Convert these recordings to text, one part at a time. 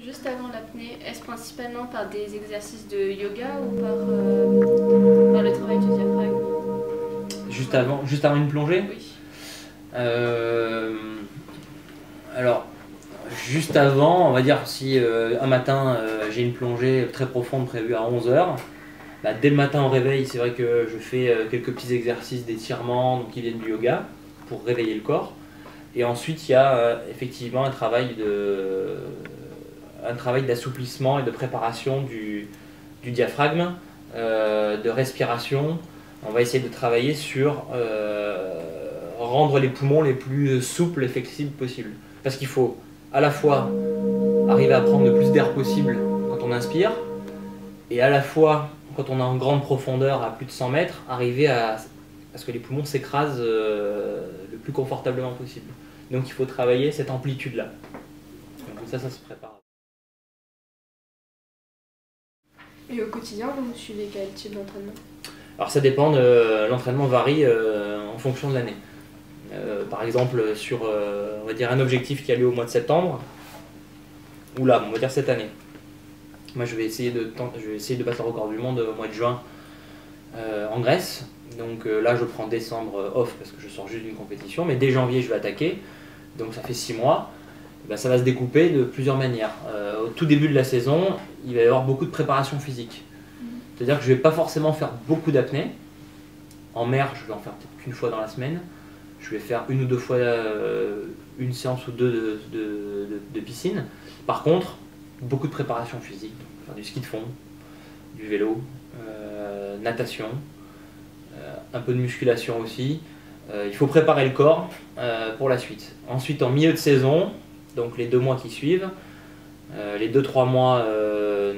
Juste avant l'apnée, est-ce principalement par des exercices de yoga ou par le travail du diaphragme? Juste avant une plongée? Oui. Euh, alors, juste avant, on va dire si un matin j'ai une plongée très profonde prévue à 11 heures, bah, dès le matin au réveil, c'est vrai que je fais quelques petits exercices d'étirement donc qui viennent du yoga pour réveiller le corps. Et ensuite, il y a effectivement un travail d'assouplissement et de préparation du diaphragme, de respiration. On va essayer de travailler sur rendre les poumons les plus souples et flexibles possible. Parce qu'il faut à la fois arriver à prendre le plus d'air possible quand on inspire, et à la fois, quand on est en grande profondeur, à plus de 100 mètres, arriver à ce que les poumons s'écrasent le plus confortablement possible. Donc il faut travailler cette amplitude-là. Donc ça se prépare. Et au quotidien, vous suivez quel type d'entraînement? Alors ça dépend, l'entraînement varie en fonction de l'année. Par exemple, sur on va dire un objectif qui a lieu au mois de septembre, ou là, on va dire cette année. Moi, je vais essayer de battre le record du monde au mois de juin en Grèce. Donc là, je prends décembre off parce que je sors juste d'une compétition. Mais dès janvier, je vais attaquer. Donc ça fait 6 mois. Et ben, ça va se découper de plusieurs manières. Au tout début de la saison, il va y avoir beaucoup de préparation physique. C'est-à-dire que je ne vais pas forcément faire beaucoup d'apnée. En mer, je vais en faire peut-être qu'une fois dans la semaine. Je vais faire une ou deux fois une séance ou deux de piscine. Par contre, beaucoup de préparation physique. Faire du ski de fond, du vélo, natation, un peu de musculation aussi. Il faut préparer le corps pour la suite. Ensuite, en milieu de saison, donc les 2 mois qui suivent, les 2-3 mois,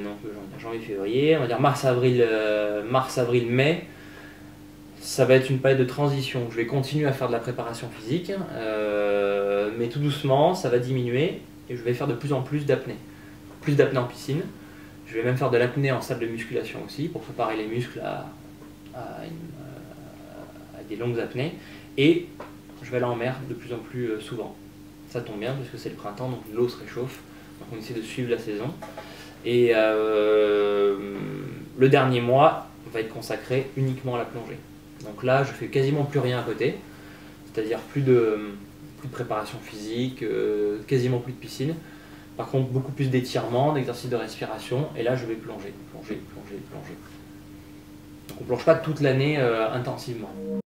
donc janvier, février, on va dire mars, avril, mai, ça va être une période de transition. Je vais continuer à faire de la préparation physique, mais tout doucement, ça va diminuer et je vais faire de plus en plus d'apnée. Plus d'apnée en piscine. Je vais même faire de l'apnée en salle de musculation aussi pour préparer les muscles à des longues apnées. Et je vais aller en mer de plus en plus souvent. Ça tombe bien parce que c'est le printemps, donc l'eau se réchauffe. Donc on essaie de suivre la saison. Et le dernier mois va être consacré uniquement à la plongée. Donc là, je fais quasiment plus rien à côté. C'est-à-dire plus de préparation physique, quasiment plus de piscine. Par contre, beaucoup plus d'étirements, d'exercices de respiration. Et là, je vais plonger. Donc on ne plonge pas toute l'année intensivement.